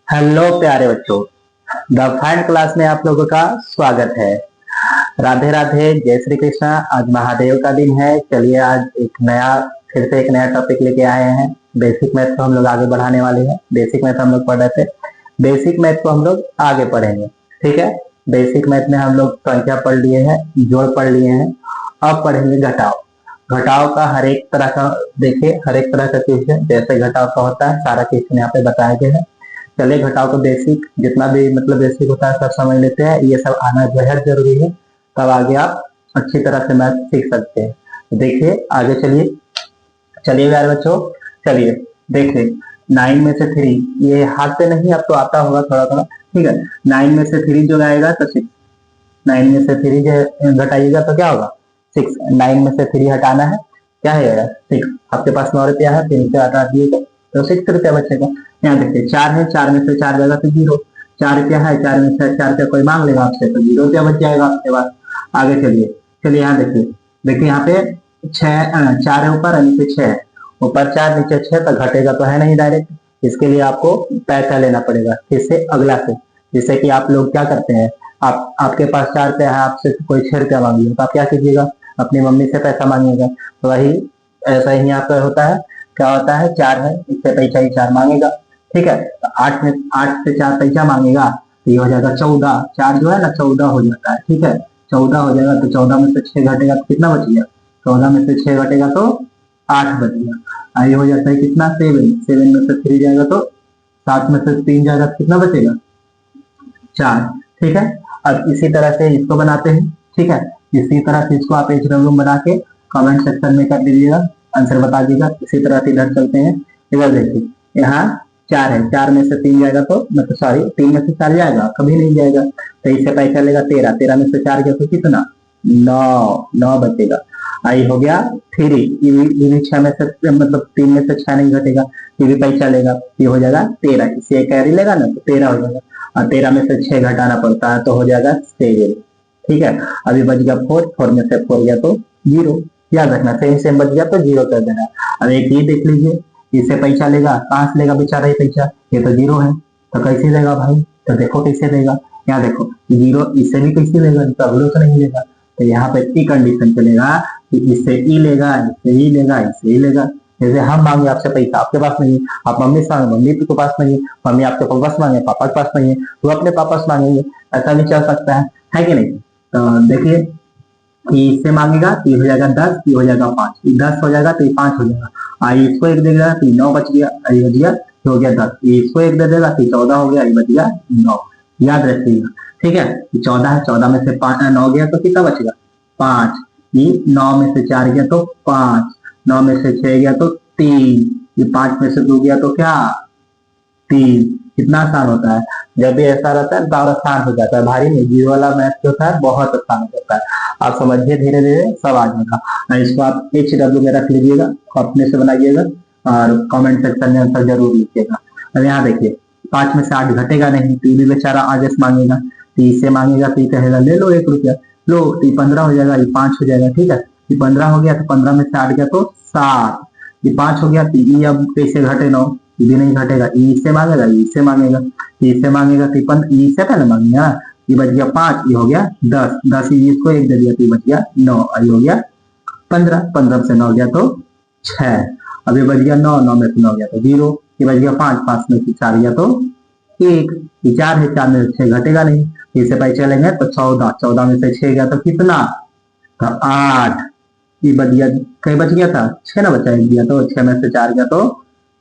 Hello प्यारे बच्चों, the find class में आप लोगों का स्वागत है। राधे राधे, जय श्री कृष्णा। आज महादेव का दिन है। चलिए आज फिर से एक नया टॉपिक लेके आए हैं। बेसिक मैथ को हम लोग आगे बढ़ाने वाले हैं। बेसिक मैथ हम लोग पढ़ रहे थे, बेसिक मैथ को हम लोग आगे पढ़ेंगे। ठीक है, बेसिक मैथ में हम लोग संख्या पढ़ लिए हैं, जोड़ पढ़ लिए हैं। अब पढ़ेंगे घटाव। घटाव का हर एक तरह का देखिए, हर एक तरह का क्वेश्चन जैसे घटाव का होता है सारा क्वेश्चन यहाँ पे बताया गया है। चलिए घटाव का बेसिक जितना भी मतलब बेसिक होता है सब समझ लेते हैं। ये सब आना बेहद जरूरी है, तब आगे आप अच्छी तरह से मैथ सीख सकते हैं। तो देखिए आगे चलिए। चलिए यार बच्चों, चलिए देखिए। 9 में से 3, ये हाथ से नहीं अब तो आता होगा थोड़ा थोड़ा। ठीक है, 9 में से 3 जो आएगा तो 6। 9 में से 3 जो घटाइएगा तो क्या होगा 6। 9 में से 3 हटाना है, क्या है 6। आपके पास 9 रुपया है, 3 से हटा दिएगा तो 6 रुपया बचेगा। यहाँ देखिए 4 है, 4 में से 4 जाएगा तो 0। 4 रुपया है, 4 में से 4 रुपया कोई मांग लेगा आपसे तो 0 रुपया बच जाएगा आपके पास। आगे चलिए। चलिए यहाँ देखिए, देखिए यहाँ पे 4 है ऊपर और नीचे 6 है। ऊपर 4 नीचे 6 तो घटेगा तो है नहीं डायरेक्ट। इसके लिए आपको पैसा लेना पड़ेगा इससे अगला से। जिससे कि आप लोग क्या करते हैं, आपके पास 4 रुपया है, आपसे कोई 6 रुपया मांग लिया तो आप क्या कीजिएगा, अपनी मम्मी से पैसा मांगिएगा। तो वही ऐसा ही आपका होता है। क्या होता है, 4 है, इससे पैसा ही 4 मांगेगा। ठीक है, तो 8 से 4 पैसा मांगेगा तो ये हो जाएगा 14। 4 जो है ना 14 हो जाता है। ठीक है, 14 हो जाएगा तो 14 में से 6 घटेगा तो कितना बच गया, 14 में से 6 घटेगा तो 8 बच गया। ये हो जाता है कितना 7। 7 में से 3 जाएगा तो 7 में से 3 जाएगा तो कितना बचेगा 4। ठीक है, अब इसी तरह से इसको बनाते हैं। ठीक है, इसी तरह से इसको आप एक रूम बना के कमेंट सेक्शन में कर दीजिएगा, आंसर बता दीजिएगा। इसी तरह से इधर चलते हैं। इधर देखिए, यहाँ 4 है, 4 में से 3 जाएगा तो मतलब सॉरी 3 में से 4 जाएगा, कभी नहीं जाएगा तो इससे पैसा लेगा 13। 13 में से 4 गया तो कितना 9। 9 बचेगा। आई हो गया 3। ये भी 6 में से मतलब 3 में से 6 नहीं घटेगा, ये भी पैसा लेगा, ये हो जाएगा 13। इसे कैरी लेगा ना तो 13 हो जाएगा। और 13 में से 6 घटाना पड़ता है तो हो जाएगा 7। ठीक है, अभी बच गया 4। 4 में से 4 गया तो 0। याद रखना, सेम बच गया तो 0 कर देना। अब एक ये देख लीजिए, इससे पैसा लेगा, कहाँ से लेगा बेचारा ये पैसा, ये तो 0 है तो कैसे लेगा भाई, तो देखो कैसे लेगा। यहाँ देखो 0 इससे भी कैसे लेगा, तो अगलों से नहीं लेगा। तो यहाँ पे इतनी कंडीशन चलेगा कि इससे ई लेगा, इससे ई लेगा, इससे ई लेगा। जैसे हम मांगे आपसे पैसा, आपके पास नहीं है, आप मम्मी से मांगे, मम्मी के पास नहीं है, मम्मी आपके पापा से मांगे, पापा के पास नहीं है, तो अपने पापा से मांगेंगे। ऐसा भी चल सकता है कि नहीं। तो देखिए कि इससे मांगेगा तो ये हो जाएगा 10, ये हो जाएगा 5, ये 10 हो जाएगा तो ये 5 हो जाएगा। आई इसको 1 दे देगा तो 9 बच गया, ये बच गया, ये हो गया 10। ये इसको 1 दे देगा तो 14 हो गया, ये बच गया 9। याद रखिएगा। ठीक है, 14 है, 14 में से 9 गया तो कितना बचेगा 5। ये 9 में से 4 गया तो 5, 9 में से 6 गया तो 3, ये 5 में से 2 गया तो क्या 3। कितना आसान होता है। जब भी ऐसा रहता है तो और आसान हो जाता है, भारी नहीं। जीरो वाला मैथ जो था बहुत आसान हो जाता है। आप समझिए, धीरे धीरे सब आ जाएगा। इसको आप HW में रख लीजिएगा, अपने से बनाइएगा और कमेंट सेक्शन में आंसर जरूर लिखिएगा। अब यहाँ देखिए 5 में से 8 घटेगा नहीं तो ये भी बेचारा आगे से मांगेगा, तो इससे मांगेगा तो ये कहेगा ले लो 1 रुपया, लो तो ये 15 हो जाएगा, ये 5 हो जाएगा। ठीक है, ये 15 हो गया तो 15 में से 8 गया तो 7, ये 5 हो गया तो ये अब कैसे घटे 9, ये भी नहीं घटेगा। इससे मांगेगा, इससे मांगेगा, इससे मांगेगा तो इससे पहले मांगेगा। ये बच गया 5, ये हो गया 10, 10 इसको 1 दे दिया तो ये बच गया 9, ये हो गया 15। 15 से 9 गया तो 6। अब ये बच गया 9, 9 में से 9 गया तो 0, ये बच गया 5, 5 में से 4 गया तो 1, ये 4 है, 4 में से 6 घटेगा नहीं, इससे पैसे चलेंगे तो 14। 14 में से 6 गया तो कितना, तो 8। ये बच गया, कई बच गया था 6 ना बचा, 1 गया तो 6 में से 4 गया तो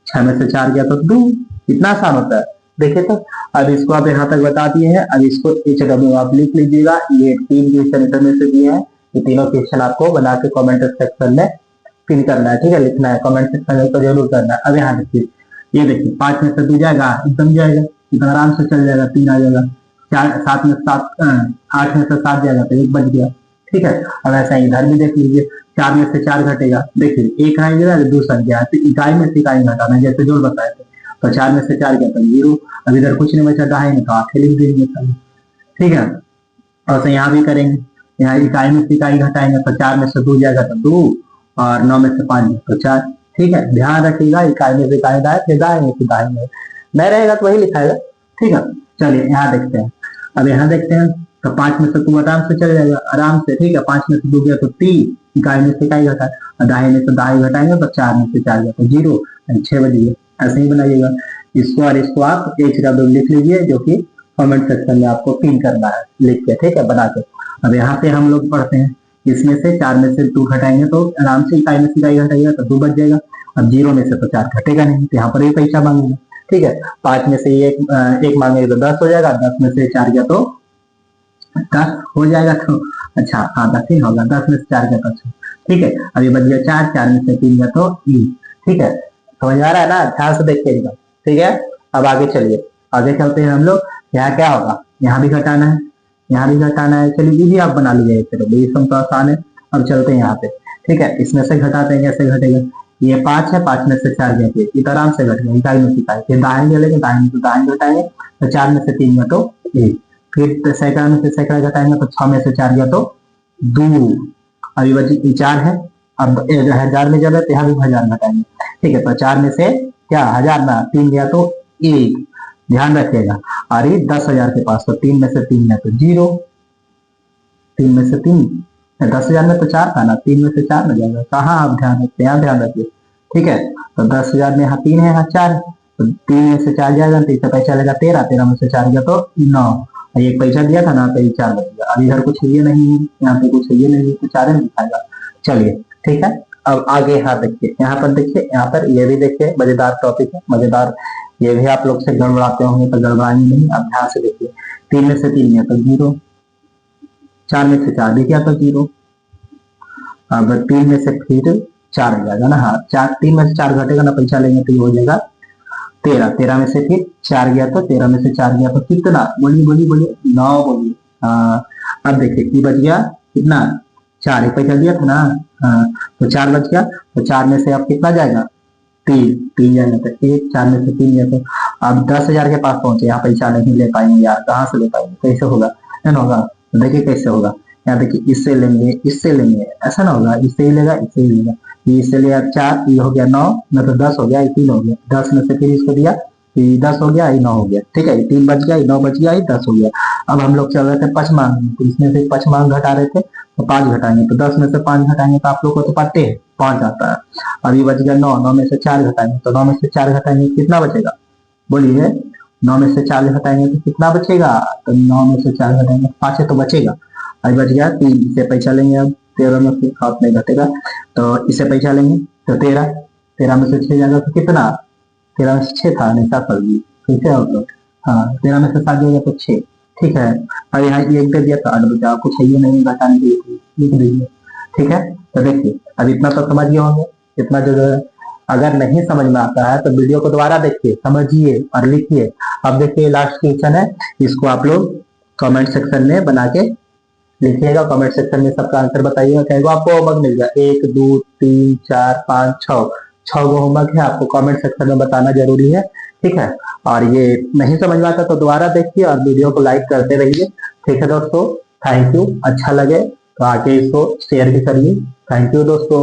6 में से 4 गया तो 2। इतना आसान होता है। देखिए तो अब इसको आप यहाँ तक बता दिए हैं। अब इसको HW आप लिख लीजिएगा। ये 3 क्वेश्चन इंटरनेट से दिए हैं, ये तीनों क्वेश्चन आपको बना के कमेंट सेक्शन में पिन करना है। ठीक है, लिखना है कमेंट सेक्शन में तो जरूर करना है। अब यहाँ देखिए, ये देखिए 5 में से 2 जाएगा, एकदम जाएगा, इतना आराम से चल जाएगा, 3 आ जाएगा। 7 में 7 8 में से 7 जाएगा तो 1 बच गया। ठीक है, अब ऐसा इधर भी देख लीजिए, 4 में से 4 घटेगा, देखिए 1 आएगा 2 संख्या है तो इकाई में से इकाई घटाना, जैसे जोड़ बताए थे। तो 4 में से 4 गया तो 0, अब इधर कुछ नहीं बचा, ढाई में तो 8 लिख देंगे। ठीक है, और तो यहाँ भी करेंगे, यहाँ इकाई में से इकाई घटाएंगे तो 4 में से 2 जाएगा तो 2 और 9 में से 5 तो 4। ठीक है, ध्यान रखिएगा, इकाई में से इकाई दाएं, फिर दाएं में से दाएं में नहीं रहेगा तो वही लिखाएगा, ठीक है, चलिए यहाँ देखते हैं। अब यहाँ देखते हैं तो 5 में से तू आराम से चल जाएगा, आराम से। ठीक है, 5 में से 2 गया तो 3, इकाई में से इकाई घटा, दहाई में से दहाई घटाएंगे तो 4 में से 4 गया तो 0, 6 बज गए। ऐसे ही बनाइएगा इसको, और इसको आप एक जगह लिख लीजिए, जो कि कमेंट सेक्शन में आपको पिन करना है लिख के, ठीक है, बना के। अब यहाँ पे हम लोग पढ़ते हैं, इसमें से 4 में से 2 घटाएंगे तो आराम से इकाई में से इकाई घटाइएगा तो 2 बच जाएगा। अब 0 में से तो 4 घटेगा नहीं, तो यहाँ पर ये पैसा मांगेगा। ठीक है, 5 में से एक मांगेगा तो 10 हो जाएगा, 10 में से 4 गया तो 10 हो जाएगा। तो अच्छा हाँ 10 ही होगा, 10 में से 4 गया तो 10। ठीक है, अभी बच गया 4, 4 में से 3 गया तो 1। ठीक है, समझ आ रहा है ना, ध्यान से देखिएगा। ठीक है, अब आगे चलिए, आगे चलते हैं हम लोग। यहाँ क्या होगा, यहाँ भी घटाना है, यहाँ भी घटाना है। चलिए ये भी आप बना लीजिए, चलो ये सब तो आसान है। अब चलते हैं यहाँ पे। ठीक है, इसमें से घटाते हैं, कैसे घटेगा, ये 5 है, 5 में से 4 गया ये तो आराम से घट गया, इकाई में से इकाई। फिर दाएं चलेंगे, दाएं में से दाएं घटाएंगे तो 4 में से 3 गया तो 1। फिर सैकड़ा में से सैकड़ा घटाएंगे तो 6 में से 4 गया तो 2। अभी बची 4 है, अब 1000 में जब है तो यहाँ भी 1000 घटाएंगे। ठीक है, तो 4 में से क्या 1000 ना 3 गया तो 1, ध्यान रखिएगा। और ये 10,000 के पास, तो 3 में से 3 है तो 0, 3 में से 3, 10,000 में तो 4 था ना, 3 में से 4 में जाएगा। कहाँ आप ध्यान रखते हैं, यहाँ ध्यान रखिए। ठीक है, तो 10,000 में यहाँ 3 है, यहाँ 4 है, तो 3 में से 4 जाएगा तो इसका पैसा लेगा 13, 13 में से 4 गया तो 9। एक पैसा दिया था ना, तो ये 4 बच गया। अब इधर कुछ ये नहीं है, यहाँ पे कुछ ये नहीं है, तो 4 में दिखाएगा। चलिए ठीक है, अब आगे यहाँ देखिए, यहाँ पर देखिए, यहाँ पर ये भी देखिए, मजेदार टॉपिक है, मजेदार। ये भी आप लोग से गड़बड़ाते होंगे, तो गड़बड़ाएंगे नहीं। अब ध्यान से देखिए, 3 में से 3 गया तो 0, 4 में से 4 भी गया तो 0। अब 3 में से फिर 4 आ जाएगा ना, हाँ 4, 3 में से 4 घटेगा ना, पैसा लेंगे तो ये हो जाएगा 13, 13 में से फिर 4 गया तो 13 में से 4 गया तो कितना, बोलिए बोलिए बोलिए, 9 बोलिए। अब देखिए ये बच गया कितना, 4, एक पैसा दिया था ना, हाँ तो 4 बच गया। तो 4 में से अब कितना जाएगा, 3 जाएगा तो 1, 4 में से 3 गया तो अब 10,000 के पास पहुंचे। यहाँ पैसा नहीं ले पाएंगे यार, कहाँ से ले पाएंगे, कैसे होगा, है ना होगा। तो देखिए कैसे होगा, यहाँ देखिए इससे लेंगे, इससे लेंगे, ऐसा ना होगा, इससे ही लेगा, इससे ही लेगा, ये इससे लिया 4, ये हो गया 9, मतलब 10 हो गया, ये 3 हो गया, 10 में से फिर इसको दिया, ये 10 हो गया, ये 9 हो गया। ठीक है, ये 3 बच गया, ये 9 बच गया, ये 10 हो गया। अब हम लोग चल रहे थे पचमांग, तो इसमें से पचमांग घटा रहे थे, तो 5 घटाएंगे, तो 10 में से 5 घटाएंगे तो आप लोग को तो पता है 5 आता है। अभी बच गया 9, 9 में से 4 घटाएंगे, तो 9 में से 4 घटाएंगे कितना बचेगा, बोलिए, 9 में से 4 घटाएंगे तो कितना बचेगा, तो 9 में से 4 घटाएंगे 5 है तो बचेगा। अभी बच गया 3, इसे पैसा लेंगे, अब 13 में से हाथ नहीं घटेगा, तो इसे पैसा लेंगे तो 13, 13 में से 6 जाएगा तो कितना, 13 में से 6 था नहीं, 7 कर दिए, ठीक है आप लोग, हाँ 13 में से 7 जाएगा तो 6। ठीक है, अब यहाँ एक दे दिया तो 8 बचा, कुछ है ये नहीं घटाने के लिए, लिख दीजिए। ठीक है, तो देखिए अब इतना तो समझ गए होंगे, इतना जो अगर नहीं समझ में आता है तो वीडियो को दोबारा देखिए, समझिए और लिखिए। अब देखिए लास्ट क्वेश्चन है, इसको आप लोग कमेंट सेक्शन में बना के लिखिएगा, कमेंट सेक्शन में सबका आंसर बताइएगा। कहेगा आपको होमवर्क मिल गया, 1 2 3 4 5 6 गो होमवर्क है, आपको कमेंट सेक्शन में बताना जरूरी है। ठीक है, और ये नहीं समझ में आता तो दोबारा देखिए और वीडियो को लाइक करते रहिए। ठीक है दोस्तों, थैंक यू। अच्छा लगे तो आगे इसको शेयर भी करिए। थैंक यू दोस्तों।